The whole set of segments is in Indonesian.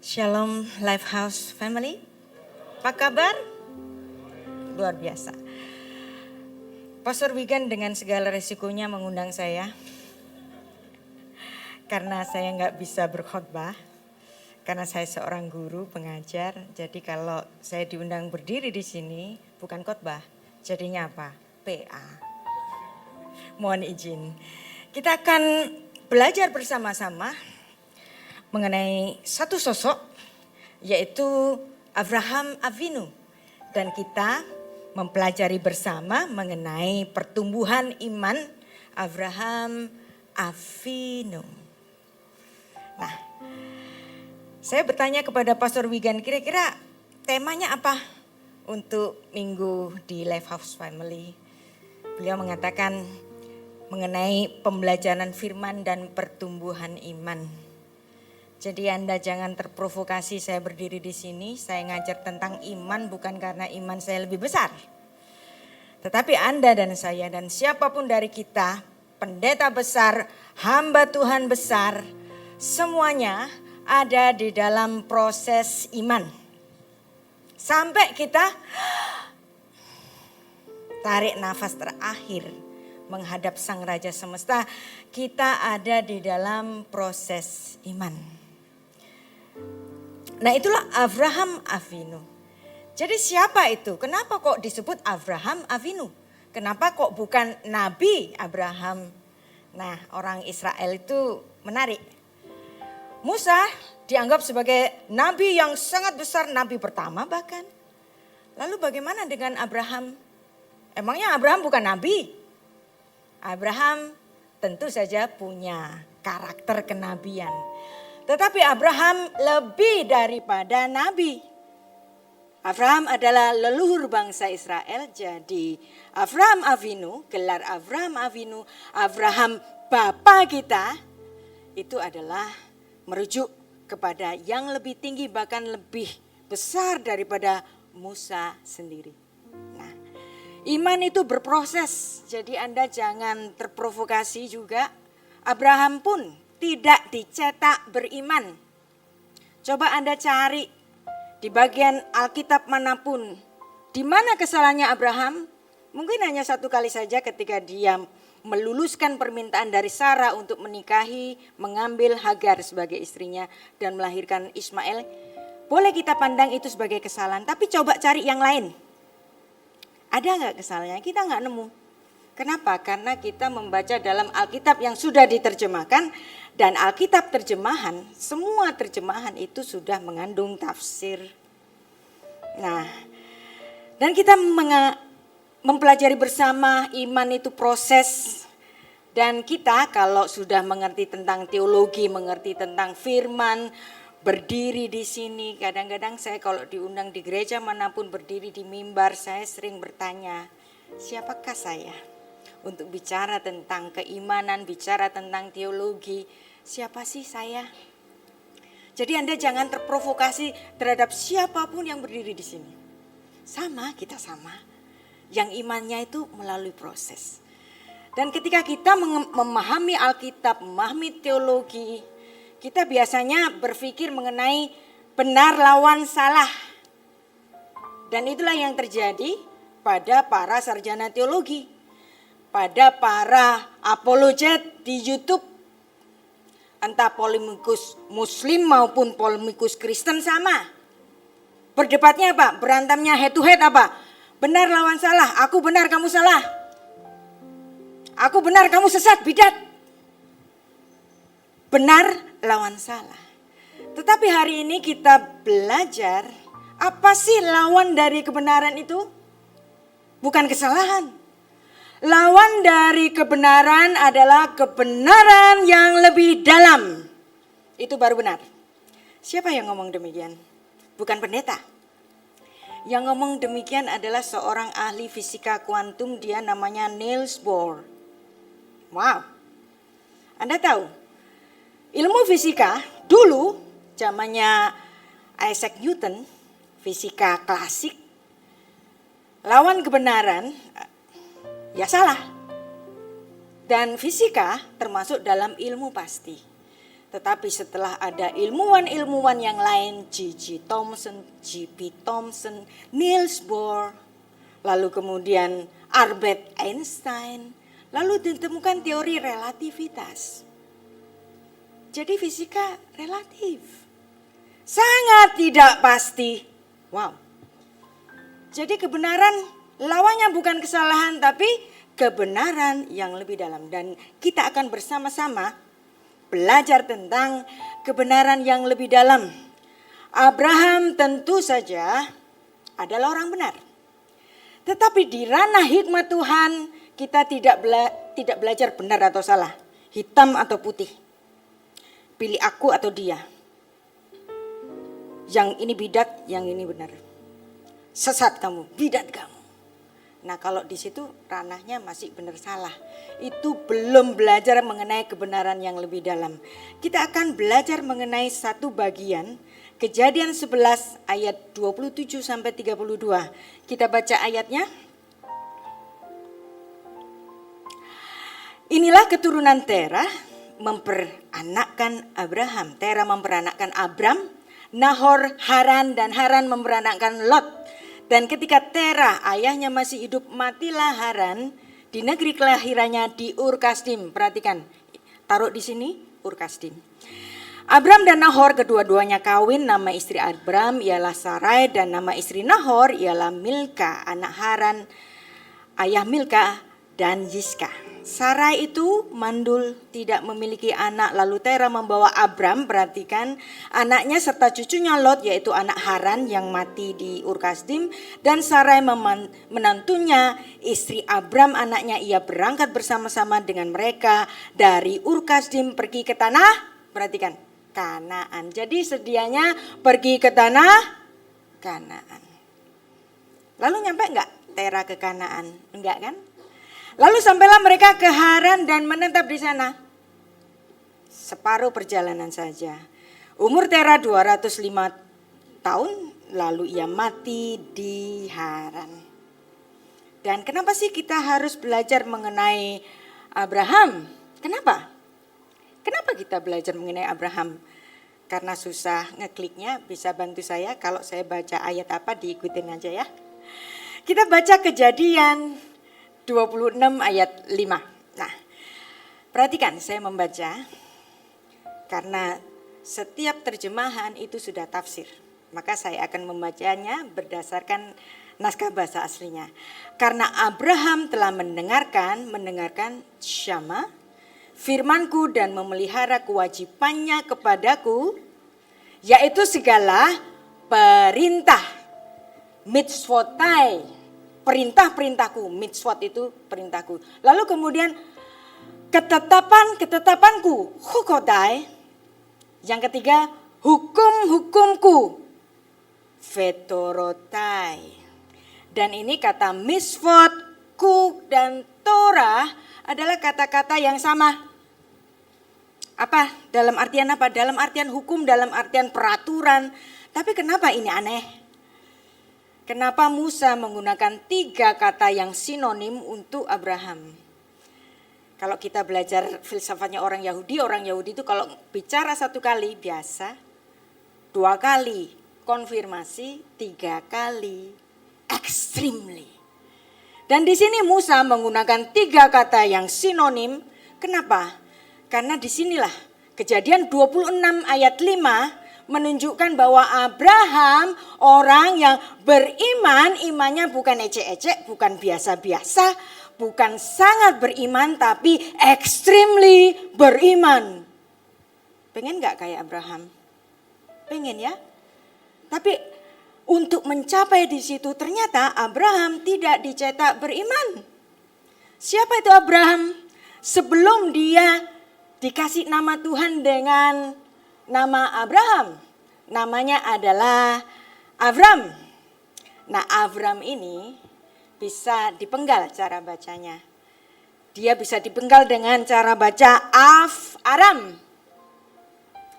Shalom Lifehouse Family, apa kabar? Luar biasa. Pastor Wigan dengan segala resikonya mengundang saya karena saya nggak bisa berkhotbah, karena saya seorang guru pengajar. Jadi kalau saya diundang berdiri di sini bukan khotbah, jadinya apa? PA. Mohon izin. Kita akan belajar bersama-sama mengenai satu sosok, yaitu Abraham Avinu, dan kita mempelajari bersama mengenai pertumbuhan iman Abraham Avinu. Nah, saya bertanya kepada Pastor Wigan, kira-kira temanya apa untuk minggu di Lifehouse Family? Beliau mengatakan mengenai pembelajaran firman dan pertumbuhan iman. Jadi Anda jangan terprovokasi saya berdiri di sini, saya ngajar tentang iman bukan karena iman saya lebih besar. Tetapi Anda dan saya dan siapapun dari kita, pendeta besar, hamba Tuhan besar, semuanya ada di dalam proses iman. Sampai kita tarik nafas terakhir menghadap Sang Raja Semesta, kita ada di dalam proses iman. Nah, itulah Abraham Avinu. Jadi siapa itu? Kenapa kok disebut Abraham Avinu? Kenapa kok bukan Nabi Abraham? Nah, orang Israel itu menarik. Musa dianggap sebagai nabi yang sangat besar, nabi pertama bahkan. Lalu bagaimana dengan Abraham? Emangnya Abraham bukan nabi? Abraham tentu saja punya karakter kenabian. Tetapi Abraham lebih daripada nabi. Abraham adalah leluhur bangsa Israel. Jadi Abraham Avinu, gelar Abraham Avinu, Abraham bapa kita, itu adalah merujuk kepada yang lebih tinggi, bahkan lebih besar daripada Musa sendiri. Nah, iman itu berproses. Jadi Anda jangan terprovokasi juga. Abraham pun tidak dicetak beriman. Coba Anda cari di bagian Alkitab manapun, di mana kesalahannya Abraham? Mungkin hanya satu kali saja ketika dia meluluskan permintaan dari Sarah untuk menikahi, mengambil Hagar sebagai istrinya dan melahirkan Ismail. Boleh kita pandang itu sebagai kesalahan, tapi coba cari yang lain. Ada nggak kesalahannya? Kita nggak nemu. Kenapa? Karena kita membaca dalam Alkitab yang sudah diterjemahkan, dan Alkitab terjemahan, semua terjemahan itu sudah mengandung tafsir. Nah, dan kita mempelajari bersama iman itu proses. Dan kita kalau sudah mengerti tentang teologi, mengerti tentang firman, berdiri di sini, kadang-kadang saya kalau diundang di gereja manapun berdiri di mimbar, saya sering bertanya, siapakah saya? Untuk bicara tentang keimanan, bicara tentang teologi, siapa sih saya? Jadi Anda jangan terprovokasi terhadap siapapun yang berdiri di sini. Sama, kita sama. Yang imannya itu melalui proses. Dan ketika kita memahami Alkitab, memahami teologi, kita biasanya berpikir mengenai benar lawan salah. Dan itulah yang terjadi pada para sarjana teologi. Pada para apologet di YouTube, entah polemikus Muslim maupun polemikus Kristen sama. Berdebatnya apa? Berantemnya head to head apa? Benar lawan salah, aku benar kamu salah. Aku benar kamu sesat, bidat. Benar lawan salah. Tetapi hari ini kita belajar, apa sih lawan dari kebenaran itu? Bukan kesalahan. Lawan dari kebenaran adalah kebenaran yang lebih dalam. Itu baru benar. Siapa yang ngomong demikian? Bukan pendeta. Yang ngomong demikian adalah seorang ahli fisika kuantum, dia namanya Niels Bohr. Wow. Anda tahu, ilmu fisika dulu zamannya Isaac Newton, fisika klasik, lawan kebenaran ya salah. Dan fisika termasuk dalam ilmu pasti. Tetapi setelah ada ilmuwan-ilmuwan yang lain, G.G. Thomson, G.P. Thomson, Niels Bohr, lalu kemudian Albert Einstein, lalu ditemukan teori relativitas. Jadi fisika relatif, sangat tidak pasti. Wow. Jadi kebenaran lawannya bukan kesalahan, tapi kebenaran yang lebih dalam. Dan kita akan bersama-sama belajar tentang kebenaran yang lebih dalam. Abraham tentu saja adalah orang benar. Tetapi di ranah hikmat Tuhan kita tidak belajar benar atau salah, hitam atau putih. Pilih aku atau dia. Yang ini bidat, yang ini benar. Sesat kamu, bidat kamu. Nah kalau di situ ranahnya masih benar salah. Itu belum belajar mengenai kebenaran yang lebih dalam. Kita akan belajar mengenai satu bagian Kejadian 11 ayat 27 sampai 32. Kita baca ayatnya. Inilah keturunan Terah memperanakkan Abraham. Terah memperanakkan Abram, Nahor, Haran, dan Haran memperanakkan Lot. Dan ketika Terah ayahnya masih hidup, matilah Haran di negeri kelahirannya di Ur Kasdim. Perhatikan, taruh di sini Ur Kasdim. Abram dan Nahor kedua-duanya kawin. Nama istri Abram ialah Sarai dan nama istri Nahor ialah Milka, anak Haran, ayah Milka dan Yiska. Sarai itu mandul, tidak memiliki anak. Lalu Terah membawa Abram, perhatikan, anaknya serta cucunya Lot, yaitu anak Haran yang mati di Ur Kasdim, dan Sarai menantunya, istri Abram anaknya. Ia berangkat bersama-sama dengan mereka dari Ur Kasdim pergi ke tanah, perhatikan, Kanaan. Jadi sedianya pergi ke tanah Kanaan. Lalu nyampe enggak Terah ke Kanaan? Enggak kan? Lalu sampailah mereka ke Haran dan menetap di sana. Separuh perjalanan saja. Umur Terah 205 tahun, lalu ia mati di Haran. Dan kenapa sih kita harus belajar mengenai Abraham? Kenapa? Kenapa kita belajar mengenai Abraham? Karena susah ngekliknya, bisa bantu saya kalau saya baca ayat apa, diikutin aja ya. Kita baca Kejadian 26 ayat 5. Nah, perhatikan saya membaca, karena setiap terjemahan itu sudah tafsir. Maka saya akan membacanya berdasarkan naskah bahasa aslinya. Karena Abraham telah mendengarkan Syama, firmanku dan memelihara kewajibannya kepadaku, yaitu segala perintah, mitzvotai, perintah-perintahku, mitzvot itu perintahku. Lalu kemudian ketetapanku, hukodai. Yang ketiga, hukum-hukumku, vetorotai. Dan ini kata mitzvot, kuk, dan Torah adalah kata-kata yang sama. Apa? Dalam artian apa? Dalam artian hukum, dalam artian peraturan. Tapi kenapa ini aneh? Kenapa Musa menggunakan 3 kata yang sinonim untuk Abraham? Kalau kita belajar filsafatnya orang Yahudi itu kalau bicara 1 kali biasa, 2 kali konfirmasi, 3 kali extremely. Dan di sini Musa menggunakan 3 kata yang sinonim. Kenapa? Karena disinilah Kejadian 26 ayat 5 menunjukkan bahwa Abraham orang yang beriman, imannya bukan ecek-ecek, bukan biasa-biasa, bukan sangat beriman, tapi extremely beriman. Pengen gak kayak Abraham? Pengen ya? Tapi untuk mencapai di situ ternyata Abraham tidak dicetak beriman. Siapa itu Abraham? Sebelum dia dikasih nama Tuhan dengan nama Abraham, namanya adalah Avram. Nah, Avram ini bisa dipenggal cara bacanya. Dia bisa dipenggal dengan cara baca Aram.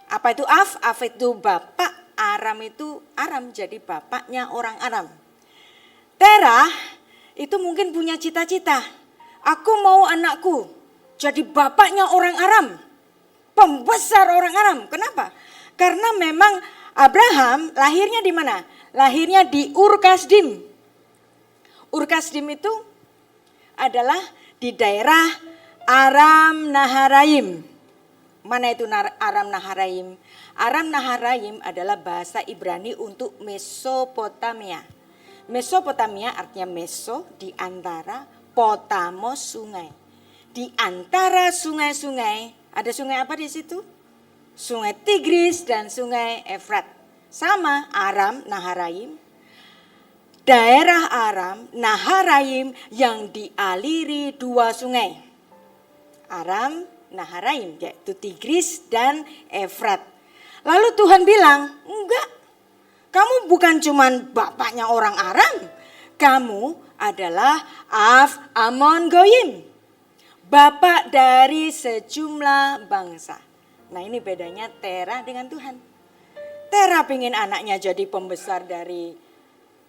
Apa itu Af? Af itu bapak, Aram itu Aram, jadi bapaknya orang Aram. Terah itu mungkin punya cita-cita. Aku mau anakku jadi bapaknya orang Aram. pembesar orang Aram. Kenapa? Karena memang Abraham lahirnya di mana? Lahirnya di Ur Kasdim. Ur Kasdim itu adalah di daerah Aram Naharaim. Mana itu Aram Naharaim? Aram Naharaim adalah bahasa Ibrani untuk Mesopotamia. Mesopotamia artinya meso, di antara, potamos sungai. Di antara sungai-sungai, ada sungai apa di situ? Sungai Tigris dan sungai Efrat. Sama Aram Naharaim. Daerah Aram Naharaim yang dialiri dua sungai. Aram Naharaim, yaitu Tigris dan Efrat. Lalu Tuhan bilang, enggak. Kamu bukan cuman bapaknya orang Aram. Kamu adalah Amon Goyim. Bapak dari sejumlah bangsa. Nah ini bedanya Terah dengan Tuhan. Terah pengen anaknya jadi pembesar dari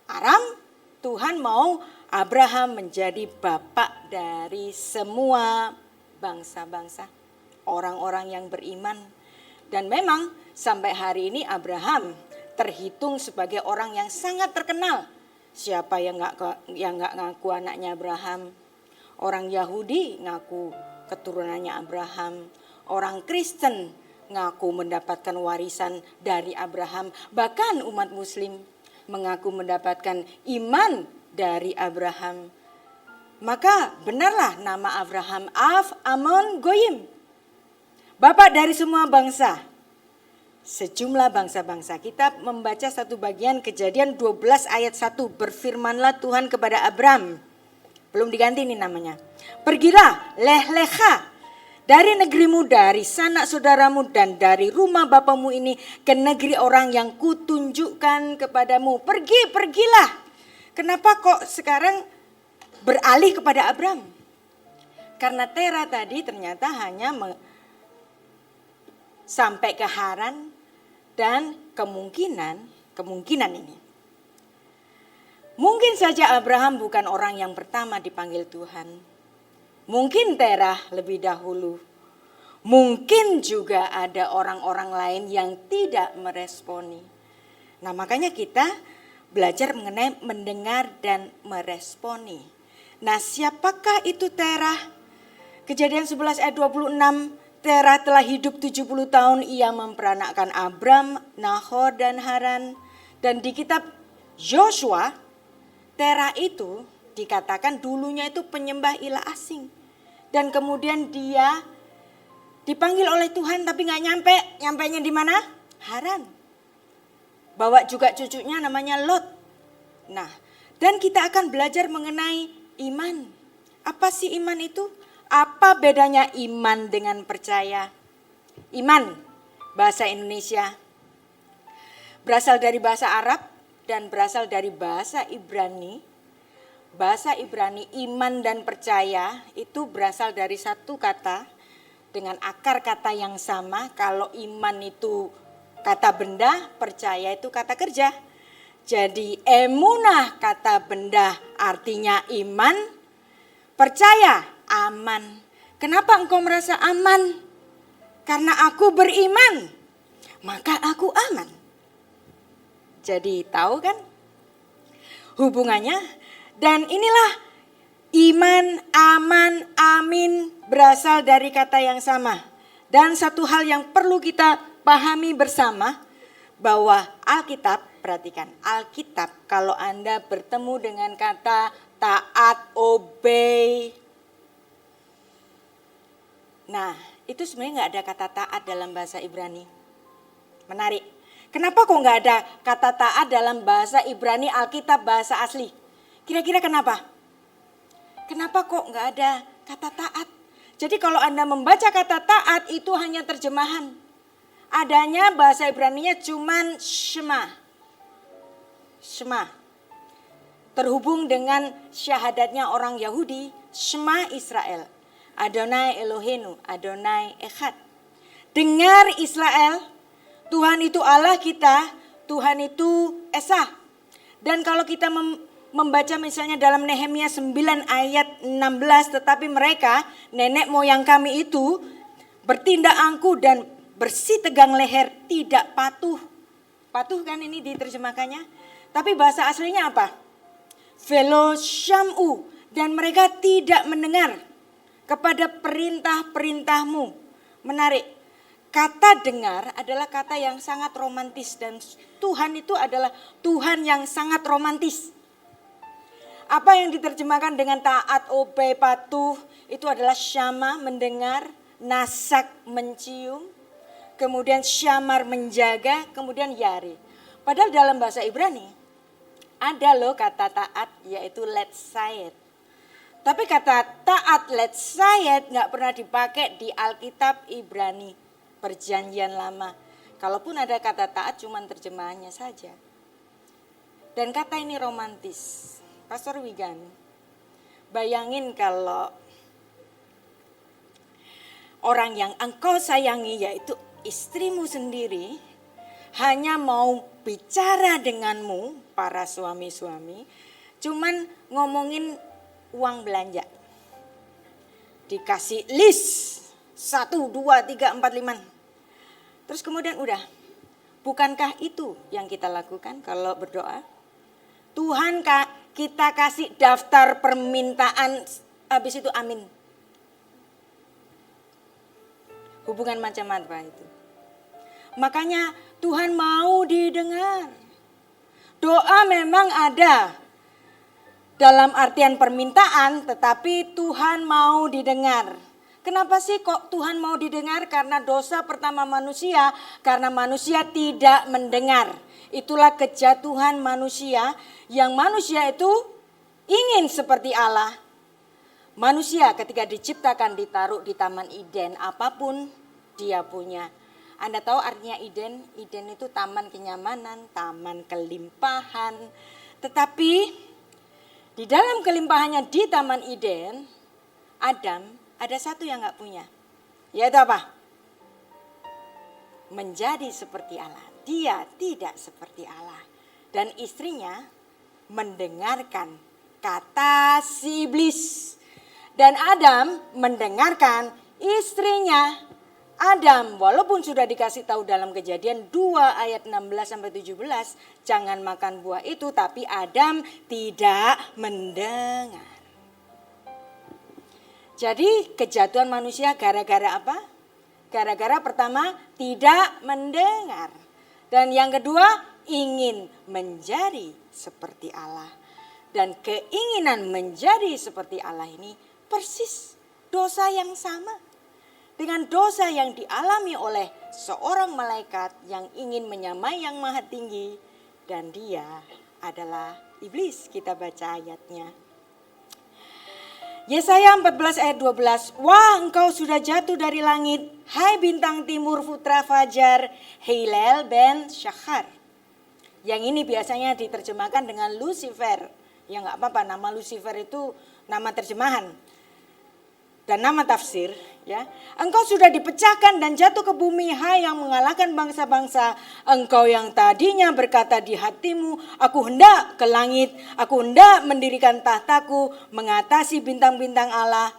Aram. Tuhan mau Abraham menjadi bapak dari semua bangsa-bangsa. Orang-orang yang beriman. Dan memang sampai hari ini Abraham terhitung sebagai orang yang sangat terkenal. Siapa yang nggak ngaku anaknya Abraham? Orang Yahudi ngaku keturunannya Abraham. Orang Kristen ngaku mendapatkan warisan dari Abraham. Bahkan umat Muslim mengaku mendapatkan iman dari Abraham. Maka benarlah nama Abraham Amon Goyim. Bapak dari semua bangsa. Sejumlah bangsa-bangsa. Kita membaca satu bagian Kejadian 12 ayat 1. Berfirmanlah Tuhan kepada Abram. Belum diganti ini namanya. Pergilah, leh-leha dari negerimu, dari sanak saudaramu dan dari rumah bapamu ini ke negeri orang yang kutunjukkan kepadamu. Pergilah. Kenapa kok sekarang beralih kepada Abram? Karena Terah tadi ternyata hanya sampai ke Haran. Dan kemungkinan ini. Mungkin saja Abraham bukan orang yang pertama dipanggil Tuhan. Mungkin Terah lebih dahulu. Mungkin juga ada orang-orang lain yang tidak meresponi. Nah makanya kita belajar mengenai mendengar dan meresponi. Nah siapakah itu Terah? Kejadian 11 ayat 26. Terah telah hidup 70 tahun, ia memperanakkan Abram, Nahor dan Haran. Dan di kitab Yosua, Terah itu dikatakan dulunya itu penyembah ilah asing. Dan kemudian dia dipanggil oleh Tuhan tapi gak nyampe. Nyampainya di mana? Haran. Bawa juga cucunya namanya Lot. Nah, dan kita akan belajar mengenai iman. Apa sih iman itu? Apa bedanya iman dengan percaya? Iman, bahasa Indonesia, berasal dari bahasa Arab dan berasal dari bahasa Ibrani. Bahasa Ibrani iman dan percaya itu berasal dari satu kata dengan akar kata yang sama. Kalau iman itu kata benda, percaya itu kata kerja. Jadi emunah kata benda artinya iman, percaya aman. Kenapa engkau merasa aman? Karena aku beriman, maka aku aman. Jadi tahu kan hubungannya? Dan inilah iman, aman, amin berasal dari kata yang sama. Dan satu hal yang perlu kita pahami bersama bahwa Alkitab, perhatikan, Alkitab kalau Anda bertemu dengan kata taat, obey. Nah, itu sebenarnya nggak ada kata taat dalam bahasa Ibrani. Menarik. Kenapa kok nggak ada kata taat dalam bahasa Ibrani Alkitab bahasa asli? Kira-kira kenapa? Kenapa kok nggak ada kata taat? Jadi kalau Anda membaca kata taat itu hanya terjemahan. Adanya bahasa Ibraninya cuman Shema. Shema. Terhubung dengan syahadatnya orang Yahudi, Shema Israel. Adonai Eloheinu, Adonai Echad. Dengar Israel, Tuhan itu Allah kita, Tuhan itu Esa. Dan kalau kita membaca misalnya dalam Nehemia 9 ayat 16, tetapi mereka, nenek moyang kami itu, bertindak angkuh dan bersih tegang leher, tidak patuh. Patuh kan ini diterjemahkannya. Tapi bahasa aslinya apa? Velo syamu, dan mereka tidak mendengar kepada perintah-perintahmu. Menarik. Kata dengar adalah kata yang sangat romantis dan Tuhan itu adalah Tuhan yang sangat romantis. Apa yang diterjemahkan dengan taat, obey, patuh itu adalah syama, mendengar, nasak, mencium, kemudian syamar, menjaga, kemudian yari. Padahal dalam bahasa Ibrani ada loh kata taat yaitu letzayet. Tapi kata taat letzayet nggak pernah dipakai di Alkitab Ibrani Perjanjian Lama. Kalaupun ada kata taat cuman terjemahannya saja. Dan kata ini romantis. Pastor Wigan, bayangin kalau orang yang engkau sayangi yaitu istrimu sendiri hanya mau bicara denganmu para suami-suami cuman ngomongin uang belanja. Dikasih list 1, 2, 3, 4, 5. Terus kemudian udah. Bukankah itu yang kita lakukan kalau berdoa? Tuhan kita kasih daftar permintaan, habis itu amin. Hubungan macam apa itu? Makanya Tuhan mau didengar. Doa memang ada dalam artian permintaan, tetapi Tuhan mau didengar. Kenapa sih kok Tuhan mau didengar? Karena dosa pertama manusia, karena manusia tidak mendengar. Itulah kejatuhan manusia, yang manusia itu ingin seperti Allah. Manusia ketika diciptakan ditaruh di Taman Eden, apapun dia punya. Anda tahu artinya Eden? Eden itu taman kenyamanan, taman kelimpahan. Tetapi di dalam kelimpahannya di Taman Eden, Adam ada satu yang gak punya. Yaitu apa? Menjadi seperti Allah. Dia tidak seperti Allah. Dan istrinya mendengarkan kata si iblis. Dan Adam mendengarkan istrinya. Adam walaupun sudah dikasih tahu dalam Kejadian 2 ayat 16-17. Jangan makan buah itu, tapi Adam tidak mendengar. Jadi kejatuhan manusia gara-gara apa? Gara-gara pertama tidak mendengar. Dan yang kedua ingin menjadi seperti Allah. Dan keinginan menjadi seperti Allah ini persis dosa yang sama. Dengan dosa yang dialami oleh seorang malaikat yang ingin menyamai yang maha tinggi. Dan dia adalah iblis, kita baca ayatnya. Yesaya 14 ayat 12, wah engkau sudah jatuh dari langit, hai bintang timur putra fajar, Hillel ben Syahar. Yang ini biasanya diterjemahkan dengan Lucifer. Ya gak apa-apa, nama Lucifer itu nama terjemahan. Dan nama tafsir, ya. Engkau sudah dipecahkan dan jatuh ke bumi, hai yang mengalahkan bangsa-bangsa. Engkau yang tadinya berkata di hatimu, aku hendak ke langit, aku hendak mendirikan tahtaku, mengatasi bintang-bintang Allah.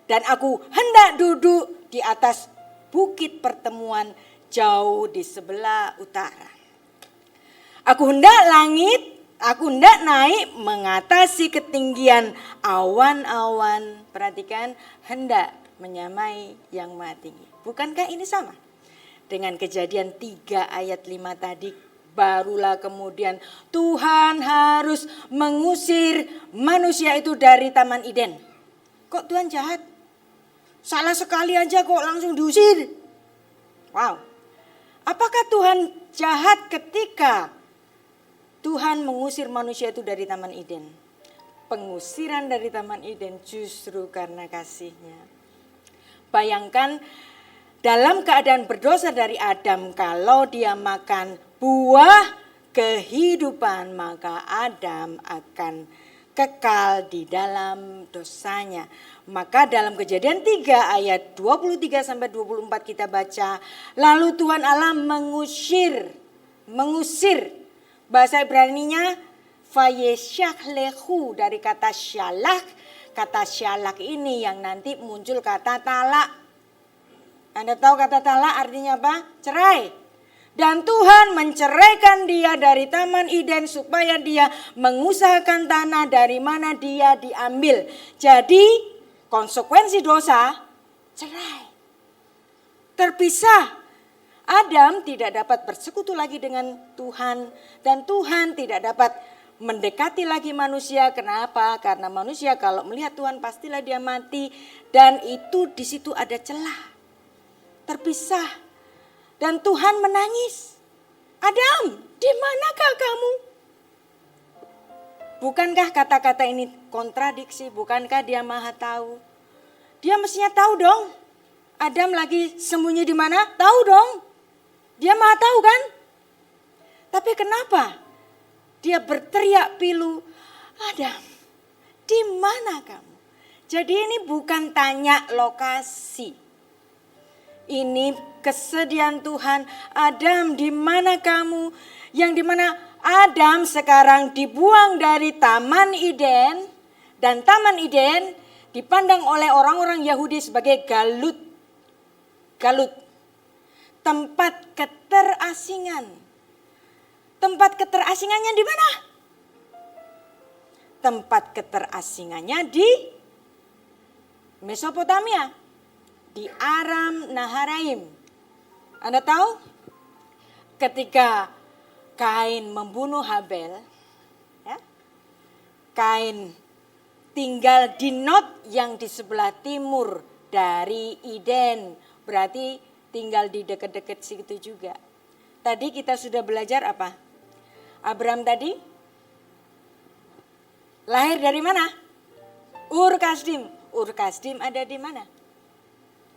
Dan aku hendak duduk di atas bukit pertemuan jauh di sebelah utara. Aku hendak langit, aku hendak naik mengatasi ketinggian awan-awan. Perhatikan, hendak menyamai yang maha tinggi. Bukankah ini sama? Dengan Kejadian 3 ayat 5 tadi, barulah kemudian Tuhan harus mengusir manusia itu dari Taman Eden. Kok Tuhan jahat? Salah sekali aja kok langsung diusir. Wow. Apakah Tuhan jahat ketika Tuhan mengusir manusia itu dari Taman Eden? Pengusiran dari Taman Eden justru karena kasih-Nya. Bayangkan dalam keadaan berdosa dari Adam, kalau dia makan buah kehidupan, maka Adam akan kekal di dalam dosanya. Maka dalam Kejadian 3 ayat 23-24 kita baca, lalu Tuhan Allah mengusir. Bahasa Ibraninya Vayeshallehu dari kata syalak. Kata syalak ini yang nanti muncul kata talak. Anda tahu kata talak artinya apa? Cerai. Dan Tuhan menceraikan dia dari Taman Eden supaya dia mengusahakan tanah dari mana dia diambil. Jadi konsekuensi dosa, cerai. Terpisah. Adam tidak dapat bersekutu lagi dengan Tuhan dan Tuhan tidak dapat mendekati lagi manusia. Kenapa? Karena manusia kalau melihat Tuhan pastilah dia mati dan itu di situ ada celah. Terpisah dan Tuhan menangis. Adam, di manakah kamu? Bukankah kata-kata ini kontradiksi? Bukankah dia maha tahu? Dia mestinya tahu dong. Adam lagi sembunyi di mana? Tahu dong. Dia maha tahu kan? Tapi kenapa dia berteriak pilu, Adam, di mana kamu? Jadi ini bukan tanya lokasi. Ini kesedihan Tuhan, Adam di mana kamu? Yang di mana Adam sekarang dibuang dari Taman Eden. Dan Taman Eden dipandang oleh orang-orang Yahudi sebagai galut. Galut. Tempat keterasingan. Tempat keterasingannya di mana? Tempat keterasingannya di Mesopotamia. Di Aram Naharaim. Anda tahu? Ketika Kain membunuh Habel. Ya, Kain tinggal di Nod yang di sebelah timur dari Eden. Berarti tinggal di dekat-dekat situ juga. Tadi kita sudah belajar apa? Abraham tadi lahir dari mana? Ur Kasdim. Ur Kasdim ada di mana?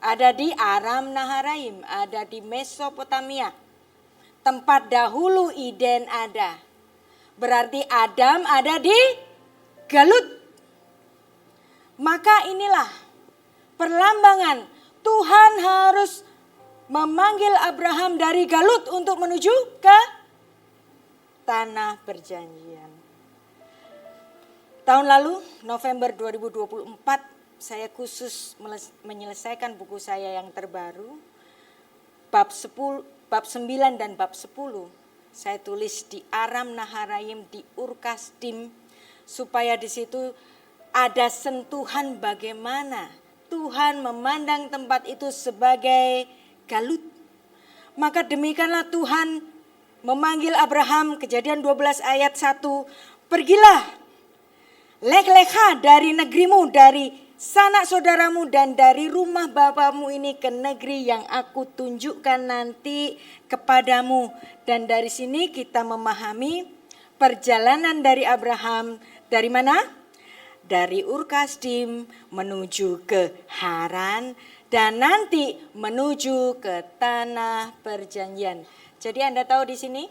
Ada di Aram Naharaim, ada di Mesopotamia. Tempat dahulu Eden ada. Berarti Adam ada di Galut. Maka inilah perlambangan Tuhan harus memanggil Abraham dari Galut untuk menuju ke tanah perjanjian. Tahun lalu, November 2024, saya khusus menyelesaikan buku saya yang terbaru, bab 9 dan bab 10. Saya tulis di Aram Naharaim, di Ur Kasdim, supaya di situ ada sentuhan bagaimana Tuhan memandang tempat itu sebagai Galut. Maka demikianlah Tuhan memanggil Abraham, Kejadian 12 ayat 1. Pergilah, lek-lekha dari negerimu, dari sanak saudaramu dan dari rumah bapamu ini ke negeri yang aku tunjukkan nanti kepadamu. Dan dari sini kita memahami perjalanan dari Abraham dari mana? Dari Ur Kasdim menuju ke Haran dan nanti menuju ke tanah perjanjian. Jadi Anda tahu di sini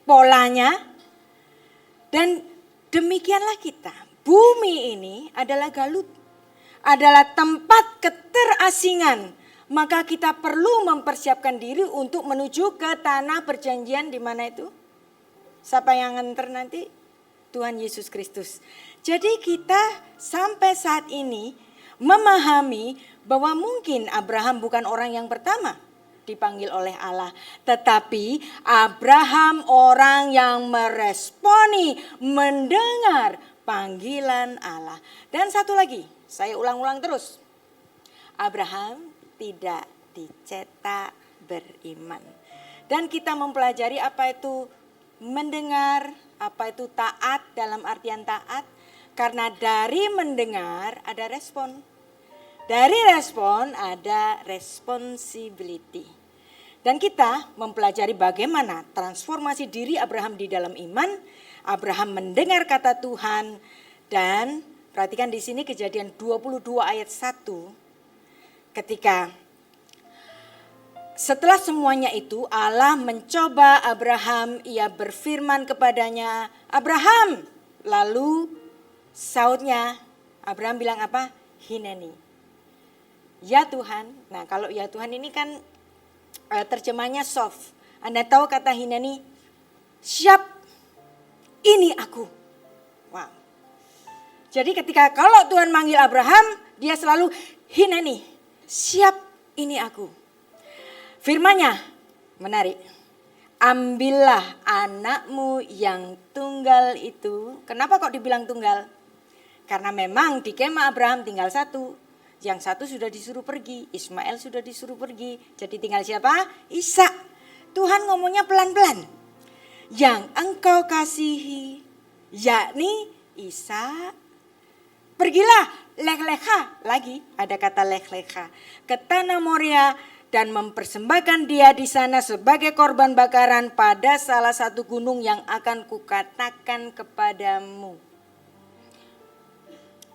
polanya. Dan demikianlah kita. Bumi ini adalah Galut. Adalah tempat keterasingan. Maka kita perlu mempersiapkan diri untuk menuju ke tanah perjanjian. Di mana itu? Siapa yang nganter nanti? Tuhan Yesus Kristus. Jadi kita sampai saat ini memahami bahwa mungkin Abraham bukan orang yang pertama dipanggil oleh Allah. Tetapi Abraham orang yang meresponi, mendengar panggilan Allah. Dan satu lagi, saya ulang-ulang terus. Abraham tidak dicetak beriman. Dan kita mempelajari apa itu mendengar, apa itu taat dalam artian taat. Karena dari mendengar ada respon. Dari respon ada responsibility. Dan kita mempelajari bagaimana transformasi diri Abraham di dalam iman. Abraham mendengar kata Tuhan. Dan perhatikan di sini Kejadian 22 ayat 1. Ketika setelah semuanya itu Allah mencoba Abraham. Ia berfirman kepadanya, Abraham. Lalu sautnya Abraham bilang apa? Hineni. Ya Tuhan. Nah kalau ya Tuhan ini kan terjemahnya soft. Anda tahu kata hineni? Siap. Ini aku. Wow. Jadi ketika kalau Tuhan manggil Abraham, dia selalu hineni. Siap. ini aku. Firman-Nya menarik. Ambillah anakmu yang tunggal itu. Kenapa kok dibilang tunggal? Karena memang di kemah Abraham tinggal satu. Yang satu sudah disuruh pergi. Ismail sudah disuruh pergi. Jadi tinggal siapa? Ishak. Tuhan ngomongnya pelan-pelan. Yang engkau kasihi, yakni Ishak. Pergilah lek-leha. Lagi ada kata lek-leha. Ke tanah Moria dan mempersembahkan dia di sana sebagai korban bakaran pada salah satu gunung yang akan kukatakan kepadamu.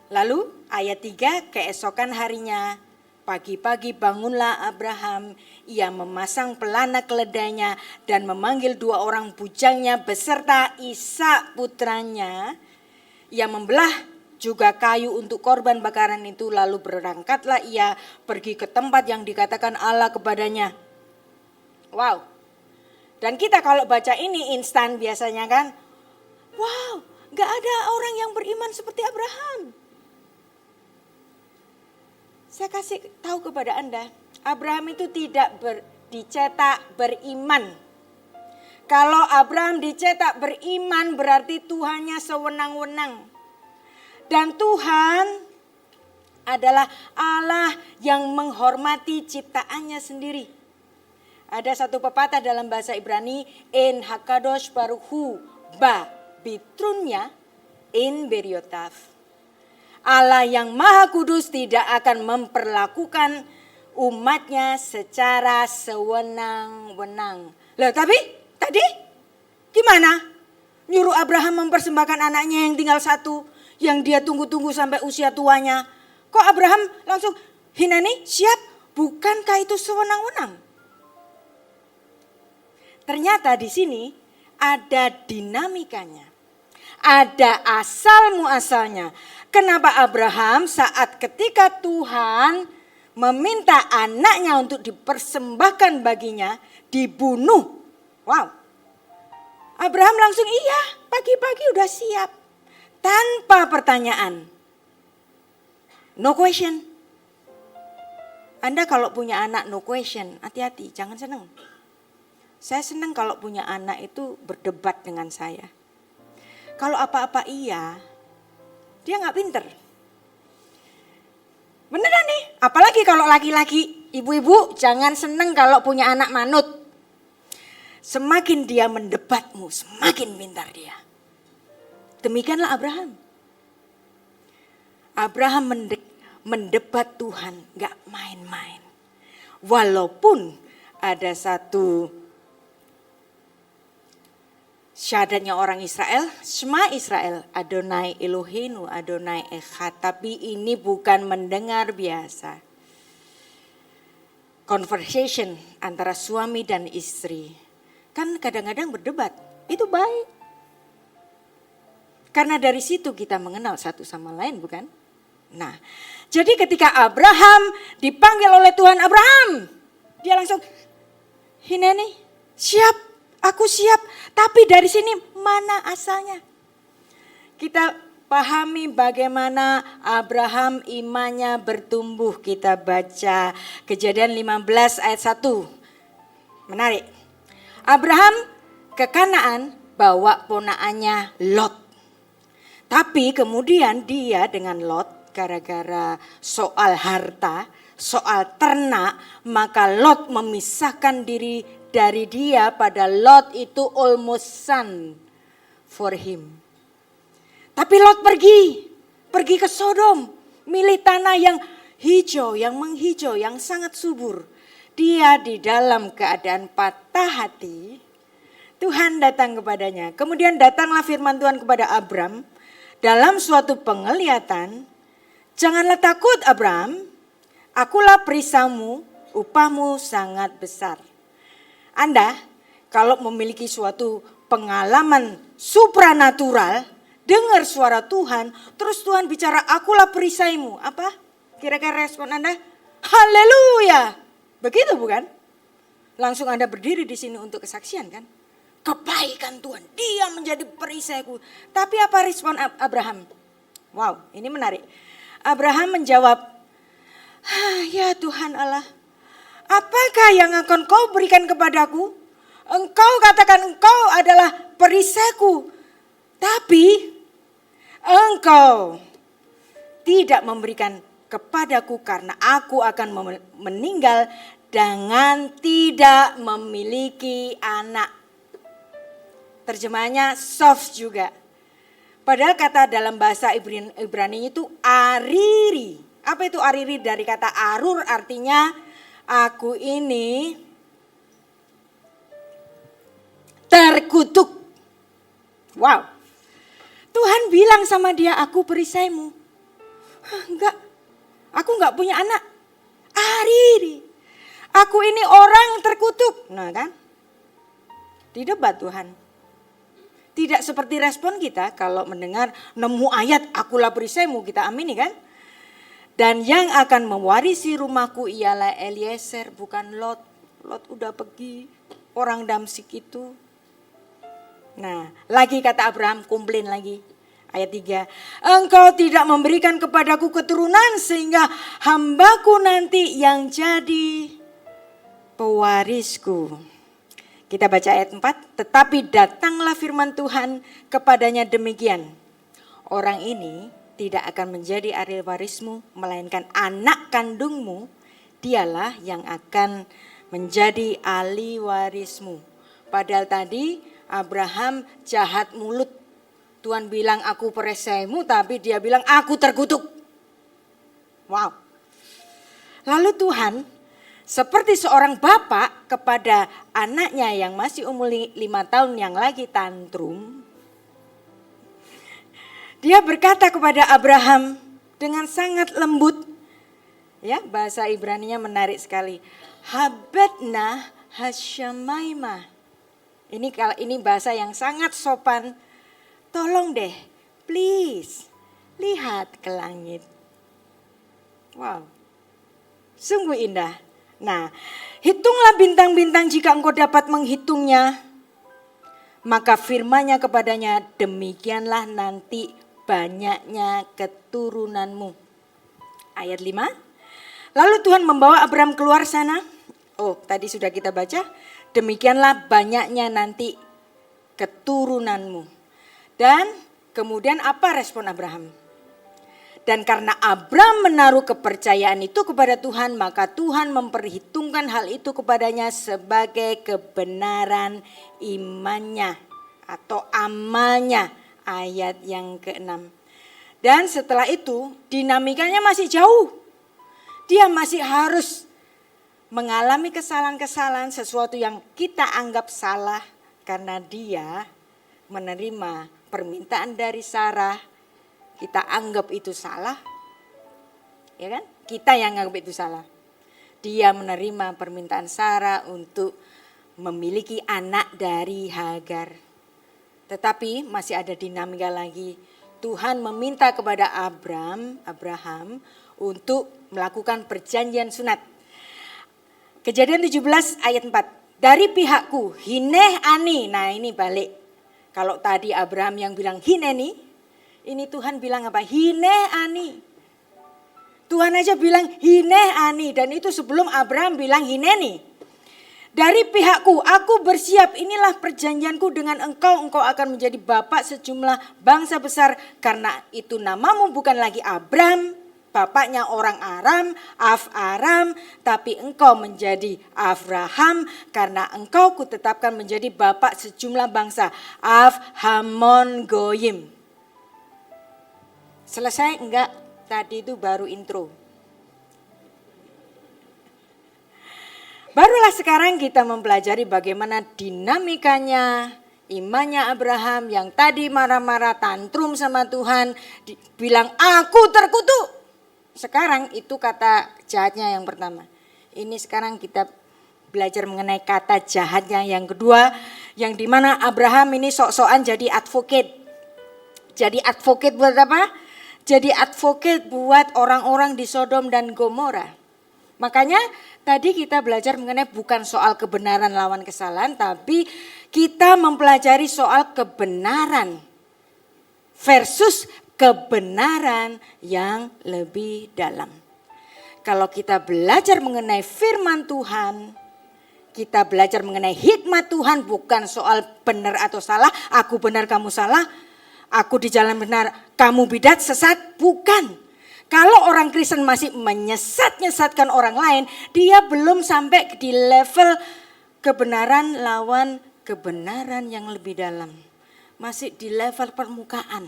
Lalu ayat 3, keesokan harinya, pagi-pagi bangunlah Abraham, ia memasang pelana keledainya dan memanggil 2 orang bujangnya beserta Ishak putranya. Ia membelah juga kayu untuk korban bakaran itu, lalu berangkatlah ia pergi ke tempat yang dikatakan Allah kepadanya. Wow. Dan kita kalau baca ini instan biasanya kan, wow, gak ada orang yang beriman seperti Abraham. Saya kasih tahu kepada Anda, Abraham itu tidak dicetak beriman. Kalau Abraham dicetak beriman berarti Tuhannya sewenang-wenang. Dan Tuhan adalah Allah yang menghormati ciptaannya sendiri. Ada satu pepatah dalam bahasa Ibrani, En hakadosh baruhu ba bitrunya in beriotav. Allah yang maha kudus tidak akan memperlakukan umatnya secara sewenang-wenang. Loh tapi tadi gimana? Nyuruh Abraham mempersembahkan anaknya yang tinggal satu, yang dia tunggu-tunggu sampai usia tuanya. Kok Abraham langsung, Hineni siap, bukankah itu sewenang-wenang? Ternyata di sini ada dinamikanya. Ada asal muasalnya. Kenapa Abraham saat ketika Tuhan meminta anaknya untuk dipersembahkan baginya, dibunuh. Wow. Abraham langsung iya, pagi-pagi udah siap. Tanpa pertanyaan. No question. Anda kalau punya anak no question, hati-hati, jangan senang. Saya senang kalau punya anak itu berdebat dengan saya. Kalau apa-apa iya, dia gak pinter. Beneran nih, apalagi kalau laki-laki, ibu-ibu jangan senang kalau punya anak manut. Semakin dia mendebatmu, semakin pintar dia. Demikianlah Abraham. Abraham mendebat Tuhan gak main-main. Walaupun ada satu syahadatnya orang Israel, Shema Israel, Adonai Eloheinu, Adonai Echad. Tapi ini bukan mendengar biasa. Conversation antara suami dan istri. Kan kadang-kadang berdebat, itu baik. Karena dari situ kita mengenal satu sama lain, bukan? Nah, jadi ketika Abraham dipanggil oleh Tuhan, Abraham, dia langsung, Hineni, siap, aku siap. Tapi dari sini mana asalnya? Kita pahami bagaimana Abraham imannya bertumbuh. Kita baca Kejadian 15 ayat 1. Menarik. Abraham ke Kanaan bawa ponaannya Lot. Tapi kemudian dia dengan Lot gara-gara soal harta, soal ternak, maka Lot memisahkan diri dari dia. Pada Lot itu almost son for him. Tapi Lot pergi ke Sodom, milih tanah yang hijau, yang menghijau, yang sangat subur. Dia di dalam keadaan patah hati, Tuhan datang kepadanya. Kemudian datanglah firman Tuhan kepada Abram dalam suatu penglihatan, janganlah takut Abram, akulah perisamu, upahmu sangat besar. Anda kalau memiliki suatu pengalaman supranatural, dengar suara Tuhan, terus Tuhan bicara, akulah perisaimu. Apa? Kira-kira respon Anda? Haleluya. Begitu bukan? Langsung Anda berdiri di sini untuk kesaksian kan? Kebaikan Tuhan, dia menjadi perisaiku. Tapi apa respon Abraham? Wow, ini menarik. Abraham menjawab, ya Tuhan Allah, apakah yang akan kau berikan kepadaku? Engkau katakan engkau adalah perisaiku, tapi engkau tidak memberikan kepadaku karena aku akan meninggal dengan tidak memiliki anak. Terjemahannya soft juga. Padahal kata dalam bahasa Ibrani itu ariri. Apa itu ariri? Dari kata arur, artinya aku ini terkutuk. Wow. Tuhan bilang sama dia, aku perisaimu. Enggak, aku enggak punya anak. Ariri. Aku ini orang terkutuk. Nah kan? Didebat Tuhan. Tidak seperti respon kita kalau mendengar nemu ayat akulah perisaimu, kita amini kan? Dan yang akan mewarisi rumahku ialah Eliezer, bukan Lot. Lot udah pergi, orang Damsik itu. Nah, lagi kata Abraham, komplain lagi. Ayat 3, engkau tidak memberikan kepadaku keturunan sehingga hambaku nanti yang jadi pewarisku. Kita baca ayat 4, tetapi datanglah firman Tuhan kepadanya demikian. Orang ini tidak akan menjadi ahli warismu, melainkan anak kandungmu, dialah yang akan menjadi ahli warismu. Padahal tadi Abraham jahat mulut. Tuhan bilang aku perisaimu, tapi dia bilang aku terkutuk. Wow. Lalu Tuhan seperti seorang bapak kepada anaknya yang masih umur 5 tahun yang lagi tantrum. Dia berkata kepada Abraham dengan sangat lembut. Ya, bahasa Ibraninya menarik sekali. Habetna hasyamaima. Ini bahasa yang sangat sopan. Tolong deh, please, lihat ke langit. Wow, sungguh indah. Nah, hitunglah bintang-bintang jika engkau dapat menghitungnya. Maka firman-Nya kepadanya, demikianlah nanti banyaknya keturunanmu. Ayat 5. Lalu Tuhan membawa Abraham keluar sana. Oh, tadi sudah kita baca. Demikianlah banyaknya nanti keturunanmu. Dan kemudian apa respon Abraham? Dan karena Abraham menaruh kepercayaan itu kepada Tuhan, maka Tuhan memperhitungkan hal itu kepadanya sebagai kebenaran imannya atau amalnya. Ayat yang ke-6. Dan setelah itu dinamikanya masih jauh. Dia masih harus mengalami kesalahan-kesalahan, sesuatu yang kita anggap salah karena dia menerima permintaan dari Sarah, kita anggap itu salah, ya kan? Kita yang anggap itu salah. Dia menerima permintaan Sarah untuk memiliki anak dari Hagar. Tetapi masih ada dinamika lagi. Tuhan meminta kepada Abraham untuk melakukan perjanjian sunat. Kejadian 17 ayat 4. Dari pihakku, hineh ani. Nah ini balik. Kalau tadi Abraham yang bilang hineni, ini Tuhan bilang apa? Hineh ani. Tuhan aja bilang hineh ani. Dan itu sebelum Abraham bilang hineni. Dari pihakku, aku bersiap, inilah perjanjianku dengan engkau. Engkau akan menjadi bapak sejumlah bangsa besar. Karena itu namamu bukan lagi Abram, bapaknya orang Aram, Aram, tapi engkau menjadi Abraham karena engkau kutetapkan menjadi bapak sejumlah bangsa. Hamon Goyim. Selesai enggak? Tadi itu baru intro. Barulah sekarang kita mempelajari bagaimana dinamikanya imannya Abraham yang tadi marah-marah tantrum sama Tuhan. Bilang aku terkutuk. Sekarang itu kata jahatnya yang pertama. Ini sekarang kita belajar mengenai kata jahatnya yang kedua. Yang dimana Abraham ini sok-sokan jadi advocate. Jadi advocate buat apa? Jadi advocate buat orang-orang di Sodom dan Gomora. Makanya tadi kita belajar mengenai bukan soal kebenaran lawan kesalahan. Tapi kita mempelajari soal kebenaran versus kebenaran yang lebih dalam. Kalau kita belajar mengenai firman Tuhan, kita belajar mengenai hikmat Tuhan, bukan soal benar atau salah, aku benar kamu salah, aku di jalan benar kamu bidat sesat, bukan. Kalau orang Kristen masih menyesat-nyesatkan orang lain, dia belum sampai di level kebenaran lawan kebenaran yang lebih dalam. Masih di level permukaan.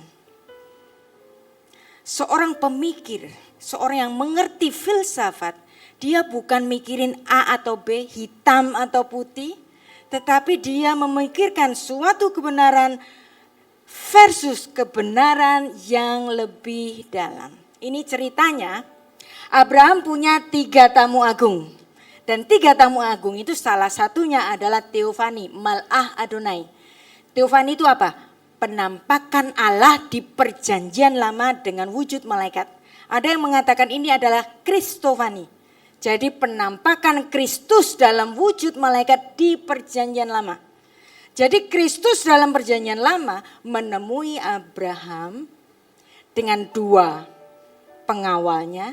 Seorang pemikir, seorang yang mengerti filsafat, dia bukan mikirin A atau B, hitam atau putih, tetapi dia memikirkan suatu kebenaran versus kebenaran yang lebih dalam. Ini ceritanya, Abraham punya 3 tamu agung. Dan 3 tamu agung itu salah satunya adalah Teofani, Mal'ah Adonai. Teofani itu apa? Penampakan Allah di perjanjian lama dengan wujud malaikat. Ada yang mengatakan ini adalah Kristofani. Jadi penampakan Kristus dalam wujud malaikat di perjanjian lama. Jadi Kristus dalam perjanjian lama menemui Abraham dengan 2 pengawalnya.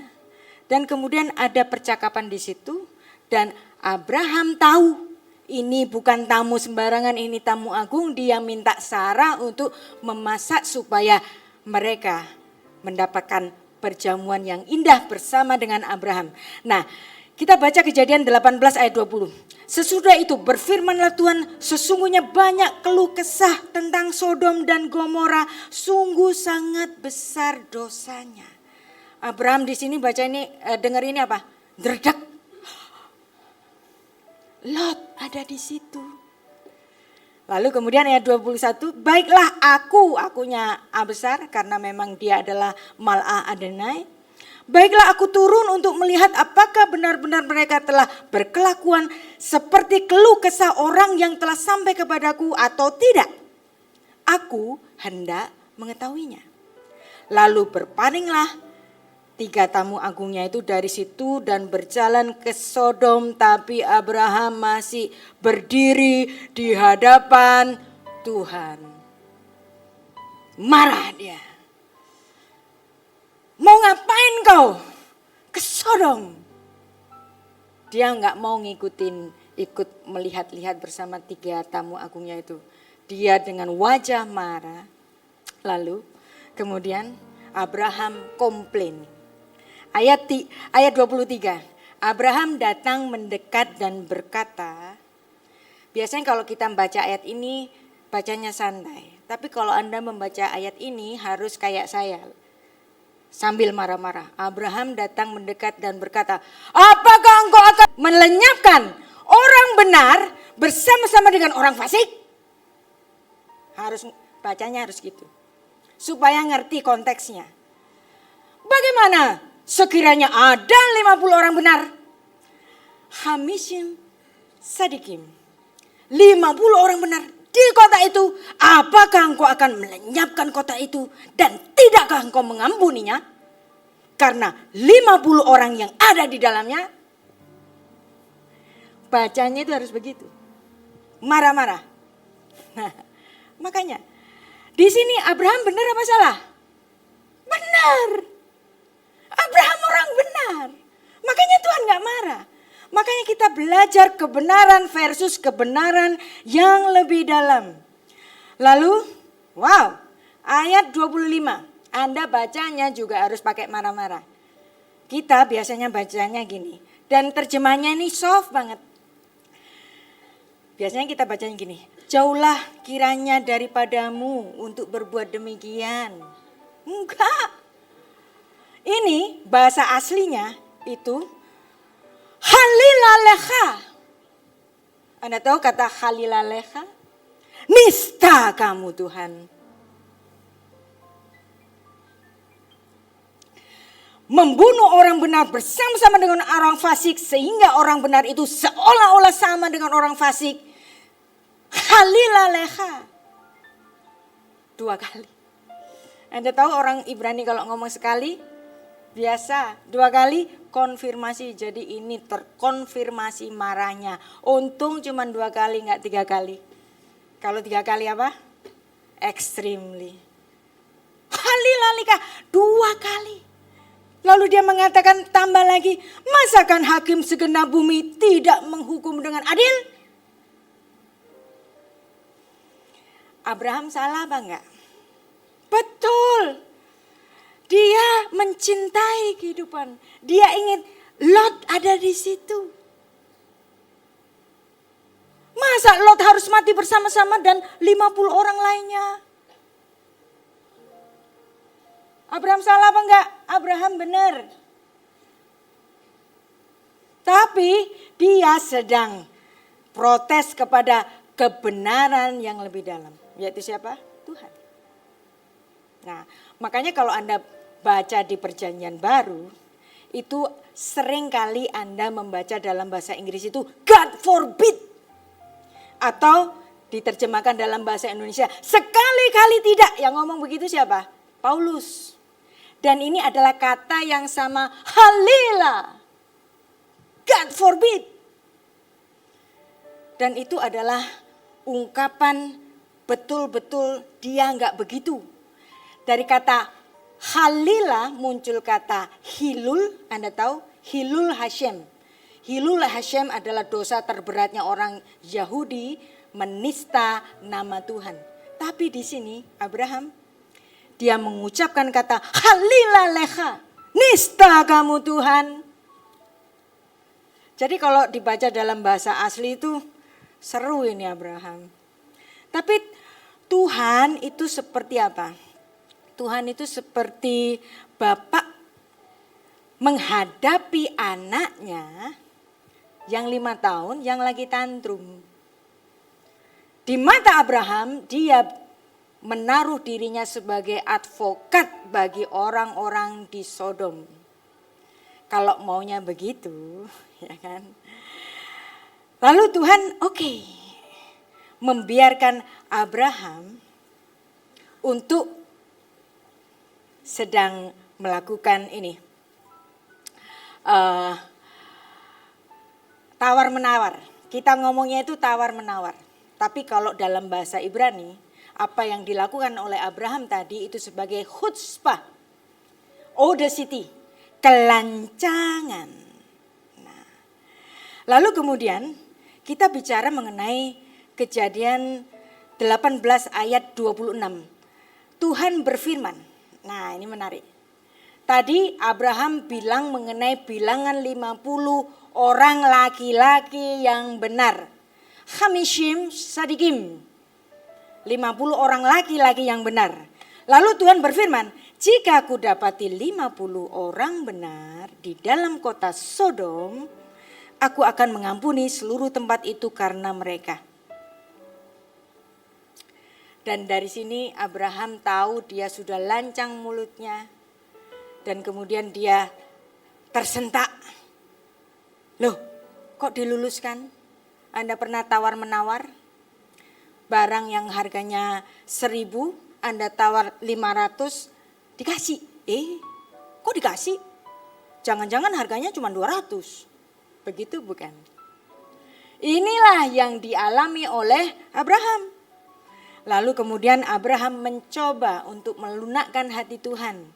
Dan kemudian ada percakapan di situ. Dan Abraham tahu ini bukan tamu sembarangan, ini tamu agung. Dia minta Sarah untuk memasak supaya mereka mendapatkan perjamuan yang indah bersama dengan Abraham. Nah, kita baca Kejadian 18 ayat 20. Sesudah itu berfirmanlah Tuhan, sesungguhnya banyak keluh kesah tentang Sodom dan Gomora, sungguh sangat besar dosanya. Abraham di sini baca ini, dengar ini apa? Derdak. Lot ada di situ. Lalu kemudian ayat 21, baiklah akunya A besar karena memang dia adalah Mal'ah Adonai. Baiklah aku turun untuk melihat apakah benar-benar mereka telah berkelakuan seperti keluh kesah orang yang telah sampai kepadaku atau tidak. Aku hendak mengetahuinya. Lalu berpalinglah 3 tamu agungnya itu dari situ dan berjalan ke Sodom, tapi Abraham masih berdiri di hadapan Tuhan. Marah dia. Mau ngapain kau ke Sodom? Dia nggak mau ikut melihat-lihat bersama 3 tamu agungnya itu. Dia dengan wajah marah. Lalu kemudian Abraham komplain. Ayat 23, Abraham datang mendekat dan berkata, biasanya kalau kita membaca ayat ini bacanya santai. Tapi kalau Anda membaca ayat ini harus kayak saya, sambil marah-marah. Abraham datang mendekat dan berkata, apakah engkau akan melenyapkan orang benar bersama-sama dengan orang fasik? Harus bacanya harus gitu. Supaya ngerti konteksnya. Bagaimana? Sekiranya ada 50 orang benar. Hamishim Sadikim. 50 orang benar di kota itu. Apakah engkau akan melenyapkan kota itu? Dan tidakkah engkau mengampuninya? Karena 50 orang yang ada di dalamnya. Bacanya itu harus begitu. Marah-marah. Nah, makanya. Di sini Abraham benar apa salah? Benar. Abraham orang benar. Makanya Tuhan gak marah. Makanya kita belajar kebenaran versus kebenaran yang lebih dalam. Lalu, wow, ayat 25. Anda bacanya juga harus pakai marah-marah. Kita biasanya bacanya gini. Dan terjemahnya ini soft banget. Biasanya kita bacanya gini. Jauhlah kiranya daripadamu untuk berbuat demikian. Enggak. Ini bahasa aslinya itu halilalecha. Anda tahu kata halilalecha? Nista kamu Tuhan. Membunuh orang benar bersama-sama dengan orang fasik sehingga orang benar itu seolah-olah sama dengan orang fasik. Halilalecha. 2 kali. Anda tahu orang Ibrani kalau ngomong sekali? Biasa 2 kali konfirmasi, jadi ini terkonfirmasi marahnya. Untung cuma 2 kali enggak 3 kali. Kalau 3 kali apa? Extremely. Halilalika 2 kali. Lalu dia mengatakan tambah lagi, masakan hakim segenap bumi tidak menghukum dengan adil? Abraham salah apa enggak? Betul. Dia mencintai kehidupan. Dia ingin Lot ada di situ. Masa Lot harus mati bersama-sama dan 50 orang lainnya? Abraham salah apa enggak? Abraham benar. Tapi dia sedang protes kepada kebenaran yang lebih dalam. Yaitu siapa? Tuhan. Nah, makanya kalau Anda baca di Perjanjian Baru, itu sering kali Anda membaca dalam bahasa Inggris itu God forbid. Atau diterjemahkan dalam bahasa Indonesia, sekali-kali tidak. Yang ngomong begitu siapa? Paulus. Dan ini adalah kata yang sama, halila. God forbid. Dan itu adalah ungkapan betul-betul dia enggak begitu. Dari kata halila muncul kata hilul, Anda tahu? Hilul Hashem. Hilul Hashem adalah dosa terberatnya orang Yahudi menista nama Tuhan. Tapi di sini Abraham, dia mengucapkan kata halila leha, nista kamu Tuhan. Jadi kalau dibaca dalam bahasa asli itu seru ini Abraham. Tapi Tuhan itu seperti apa? Tuhan itu seperti bapak menghadapi anaknya yang 5 tahun yang lagi tantrum. Di mata Abraham dia menaruh dirinya sebagai advokat bagi orang-orang di Sodom. Kalau maunya begitu, ya kan. Lalu Tuhan membiarkan Abraham untuk sedang melakukan ini. Tawar-menawar. Kita ngomongnya itu tawar-menawar. Tapi kalau dalam bahasa Ibrani, apa yang dilakukan oleh Abraham tadi itu sebagai khutsbah, audacity, kelancangan. Nah, lalu kemudian kita bicara mengenai Kejadian 18 ayat 26. Tuhan berfirman. Nah, ini menarik. Tadi Abraham bilang mengenai bilangan 50 orang laki-laki yang benar. Hamishim sadikim. 50 orang laki-laki yang benar. Lalu Tuhan berfirman, jika aku dapati 50 orang benar di dalam kota Sodom, aku akan mengampuni seluruh tempat itu karena mereka. Dan dari sini Abraham tahu dia sudah lancang mulutnya. Dan kemudian dia tersentak. Loh, kok diluluskan? Anda pernah tawar-menawar? Barang yang harganya 1.000, Anda tawar 500, dikasih. Kok dikasih? Jangan-jangan harganya cuma 200. Begitu bukan? Inilah yang dialami oleh Abraham. Lalu kemudian Abraham mencoba untuk melunakkan hati Tuhan.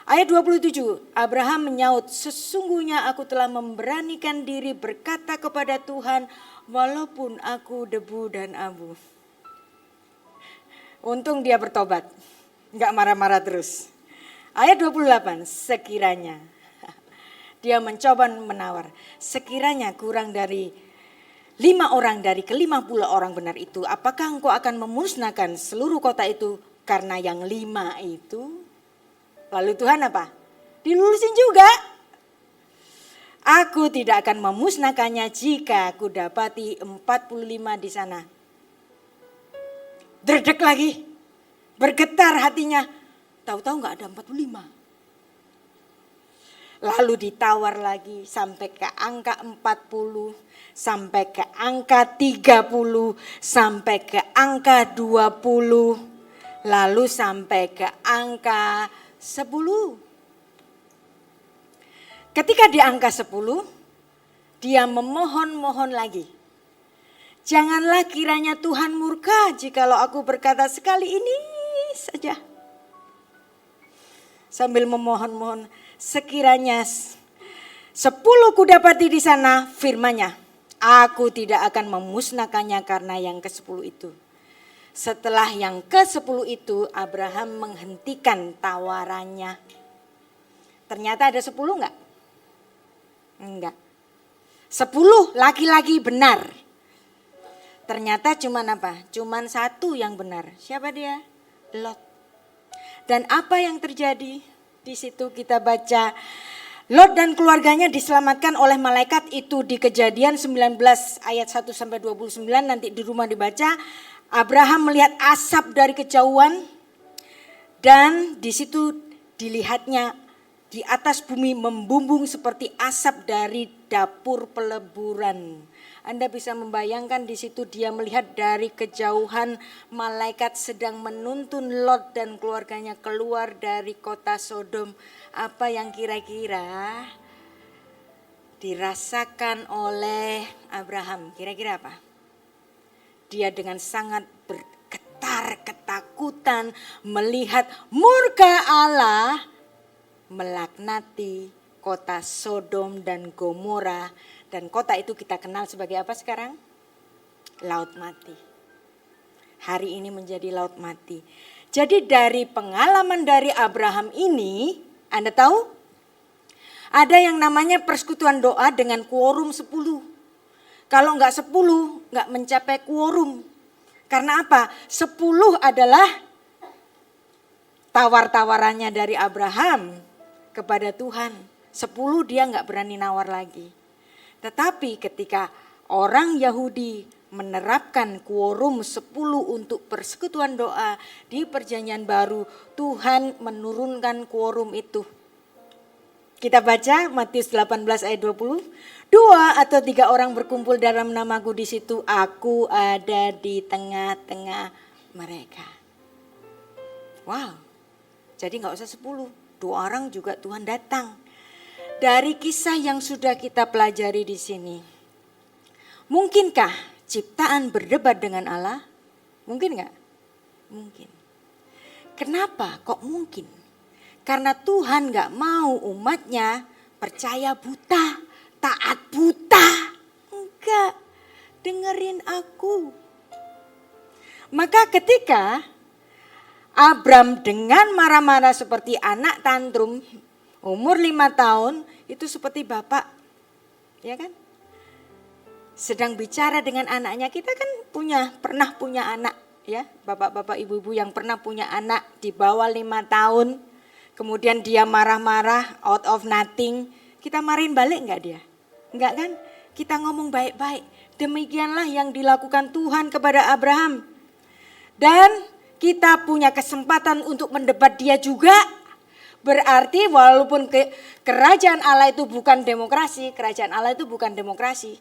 Ayat 27, Abraham menyaut, sesungguhnya aku telah memberanikan diri berkata kepada Tuhan, walaupun aku debu dan abu. Untung dia bertobat, enggak marah-marah terus. Ayat 28, sekiranya, dia mencoba menawar, sekiranya kurang dari 5 orang dari ke-50 orang benar itu, apakah engkau akan memusnahkan seluruh kota itu karena yang 5 itu? Lalu Tuhan apa? Dilulusin juga. Aku tidak akan memusnahkannya jika aku dapati 45 di sana. Dredeg lagi. Bergetar hatinya. Tahu-tahu gak ada 45. Lalu ditawar lagi sampai ke angka 40, sampai ke angka 30, sampai ke angka 20, lalu sampai ke angka 10. Ketika di angka 10, dia memohon-mohon lagi. Janganlah kiranya Tuhan murka jikalau aku berkata sekali ini saja. Sambil memohon-mohon, sekiranya 10 kudapati di sana, firman-Nya, aku tidak akan memusnahkannya karena yang ke-10 itu. Setelah yang ke-10 itu, Abraham menghentikan tawarannya. Ternyata ada 10 enggak? Enggak. 10 laki-laki benar. Ternyata cuman apa? Cuman 1 yang benar. Siapa dia? Lot. Dan apa yang terjadi? Di situ kita baca Lot dan keluarganya diselamatkan oleh malaikat itu di Kejadian 19 ayat 1 sampai 29, nanti di rumah dibaca. Abraham melihat asap dari kejauhan dan di situ dilihatnya di atas bumi membumbung seperti asap dari dapur peleburan. Anda bisa membayangkan di situ dia melihat dari kejauhan malaikat sedang menuntun Lot dan keluarganya keluar dari kota Sodom. Apa yang kira-kira dirasakan oleh Abraham? Kira-kira apa? Dia dengan sangat bergetar ketakutan melihat murka Allah melaknati kota Sodom dan Gomora. Dan kota itu kita kenal sebagai apa sekarang? Laut mati. Hari ini menjadi laut mati. Jadi dari pengalaman dari Abraham ini, Anda tahu? Ada yang namanya persekutuan doa dengan quorum 10. Kalau enggak 10, enggak mencapai quorum. Karena apa? 10 adalah tawar-tawarannya dari Abraham kepada Tuhan. 10 dia enggak berani nawar lagi. Tetapi ketika orang Yahudi menerapkan quorum 10 untuk persekutuan doa di perjanjian baru, Tuhan menurunkan quorum itu. Kita baca Matius 18 ayat 20. 2 atau 3 orang berkumpul dalam namaku, di situ aku ada di tengah-tengah mereka. Wow. Jadi enggak usah 10, 2 orang juga Tuhan datang. Dari kisah yang sudah kita pelajari di sini, mungkinkah ciptaan berdebat dengan Allah? Mungkin enggak? Mungkin. Kenapa kok mungkin? Karena Tuhan enggak mau umatnya percaya buta, taat buta. Enggak, dengerin aku. Maka ketika Abram dengan marah-marah seperti anak tantrum, umur 5 tahun itu seperti bapak, ya kan? Sedang bicara dengan anaknya. Kita kan pernah punya anak, ya, bapak-bapak, ibu-ibu yang pernah punya anak di bawah 5 tahun. Kemudian dia marah-marah out of nothing. Kita marahin balik enggak dia? Enggak kan? Kita ngomong baik-baik. Demikianlah yang dilakukan Tuhan kepada Abraham. Dan kita punya kesempatan untuk mendebat dia juga. Berarti walaupun kerajaan Allah itu bukan demokrasi, kerajaan Allah itu bukan demokrasi.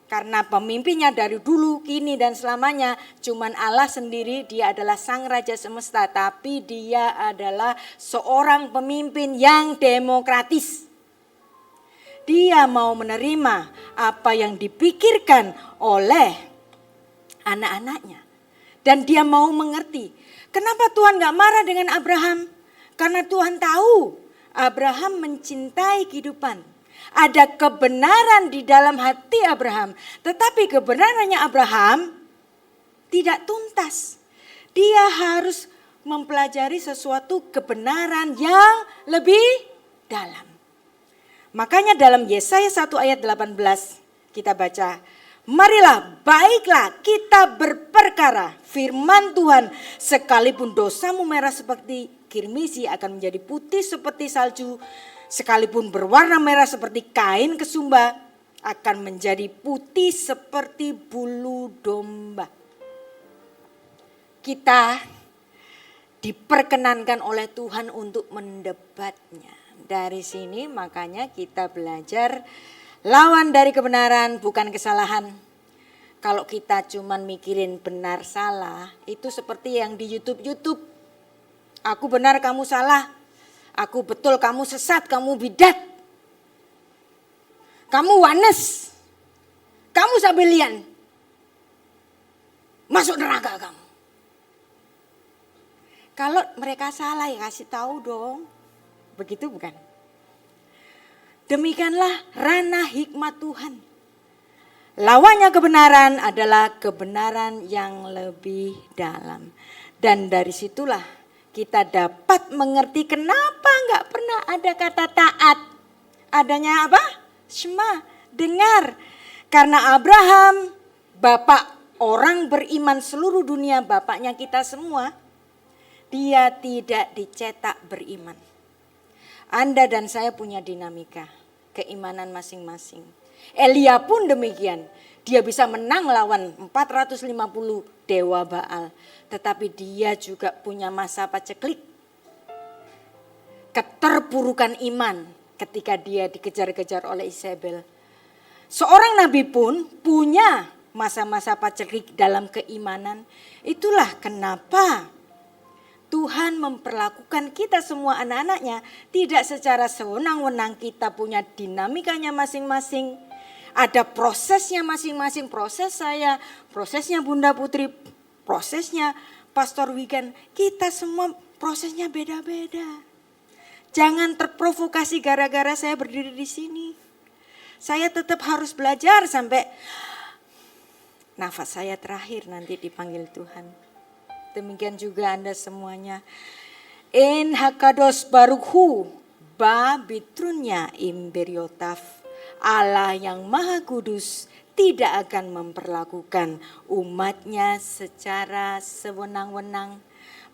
Karena pemimpinnya dari dulu, kini dan selamanya cuman Allah sendiri, dia adalah sang raja semesta. Tapi dia adalah seorang pemimpin yang demokratis. Dia mau menerima apa yang dipikirkan oleh anak-anaknya. Dan dia mau mengerti. Kenapa Tuhan gak marah dengan Abraham? Karena Tuhan tahu Abraham mencintai kehidupan. Ada kebenaran di dalam hati Abraham. Tetapi kebenarannya Abraham tidak tuntas. Dia harus mempelajari sesuatu kebenaran yang lebih dalam. Makanya dalam Yesaya 1 ayat 18 kita baca. Marilah, baiklah kita berperkara, firman Tuhan, sekalipun dosamu merah seperti kirmisi akan menjadi putih seperti salju, sekalipun berwarna merah seperti kain kesumba akan menjadi putih seperti bulu domba. Kita diperkenankan oleh Tuhan untuk mendebatnya. Dari sini makanya kita belajar lawan dari kebenaran bukan kesalahan. Kalau kita cuman mikirin benar salah, itu seperti yang di YouTube. Aku benar, kamu salah. Aku betul, kamu sesat, kamu bidat. Kamu wanes. Kamu sabelian. Masuk neraka kamu. Kalau mereka salah ya kasih tahu dong. Begitu bukan? Demikianlah ranah hikmat Tuhan. Lawannya kebenaran adalah kebenaran yang lebih dalam. Dan dari situlah kita dapat mengerti kenapa enggak pernah ada kata taat. Adanya apa? Shema, dengar. Karena Abraham, bapak orang beriman seluruh dunia, bapaknya kita semua, dia tidak dicetak beriman. Anda dan saya punya dinamika, keimanan masing-masing. Elia pun demikian. Dia bisa menang lawan 450 dewa Baal. Tetapi dia juga punya masa paceklik. Keterpurukan iman ketika dia dikejar-kejar oleh Isabel. Seorang nabi pun punya masa-masa paceklik dalam keimanan. Itulah kenapa Tuhan memperlakukan kita semua anak-anaknya tidak secara sewenang-wenang. Kita punya dinamikanya masing-masing. Ada prosesnya masing-masing. Proses saya, prosesnya Bunda Putri, prosesnya Pastor Wigan. Kita semua prosesnya beda-beda. Jangan terprovokasi gara-gara saya berdiri di sini. Saya tetap harus belajar sampai nafas saya terakhir nanti dipanggil Tuhan. Demikian juga Anda semuanya. En hakados baruhu ba bitrunya imberiotaf. Allah yang maha kudus tidak akan memperlakukan umatnya secara sewenang-wenang.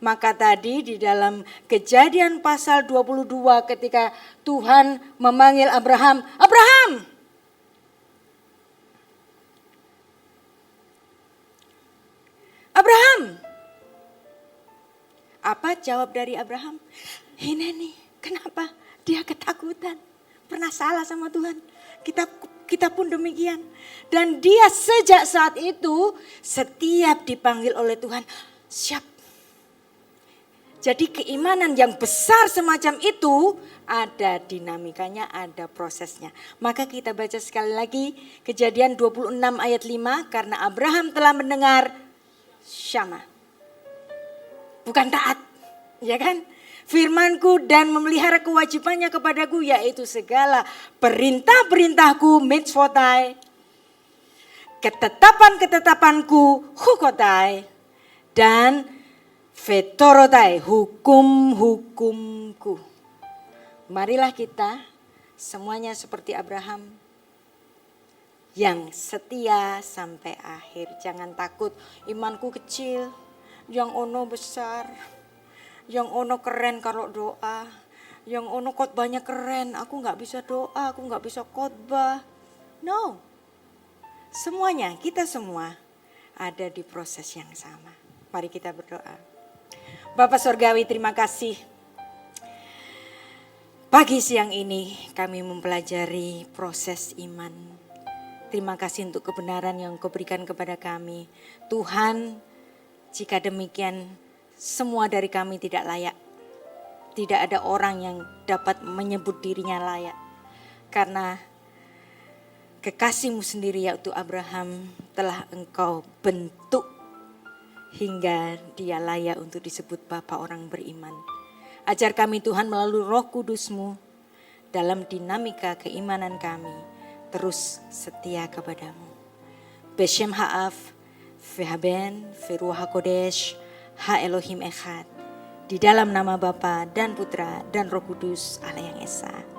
Maka tadi di dalam Kejadian pasal 22 ketika Tuhan memanggil Abraham, Abraham! Abraham! Apa jawab dari Abraham? Ini nih, kenapa dia ketakutan? Pernah salah sama Tuhan. Kita pun demikian. Dan dia sejak saat itu setiap dipanggil oleh Tuhan, siap. Jadi keimanan yang besar semacam itu ada dinamikanya, ada prosesnya. Maka kita baca sekali lagi Kejadian 26 ayat 5. Karena Abraham telah mendengar syama. Bukan taat, ya kan? Firmanku dan memelihara kewajibannya kepadaku, yaitu segala perintah-perintahku, mitzvotai, ketetapan-ketetapanku, hukotai, dan vetorotai, hukum-hukumku. Marilah kita semuanya seperti Abraham yang setia sampai akhir. Jangan takut, imanku kecil, yang ono besar, yang ono keren kalau doa, yang ono khotbahnya keren, aku gak bisa doa, aku gak bisa khotbah. No, semuanya, kita semua ada di proses yang sama. Mari kita berdoa. Bapak Surgawi, terima kasih. Pagi siang ini kami mempelajari proses iman. Terima kasih untuk kebenaran yang Kau berikan kepada kami. Tuhan, jika demikian semua dari kami tidak layak. Tidak ada orang yang dapat menyebut dirinya layak. Karena kekasih-Mu sendiri yaitu Abraham telah Engkau bentuk hingga dia layak untuk disebut Bapa orang beriman. Ajar kami Tuhan melalui Roh Kudus-Mu dalam dinamika keimanan kami terus setia kepadamu. Beshem ha'af, vehaben, veruah hakodesh, ha Elohim echad. Di dalam nama Bapa dan Putra dan Roh Kudus Allah yang Esa.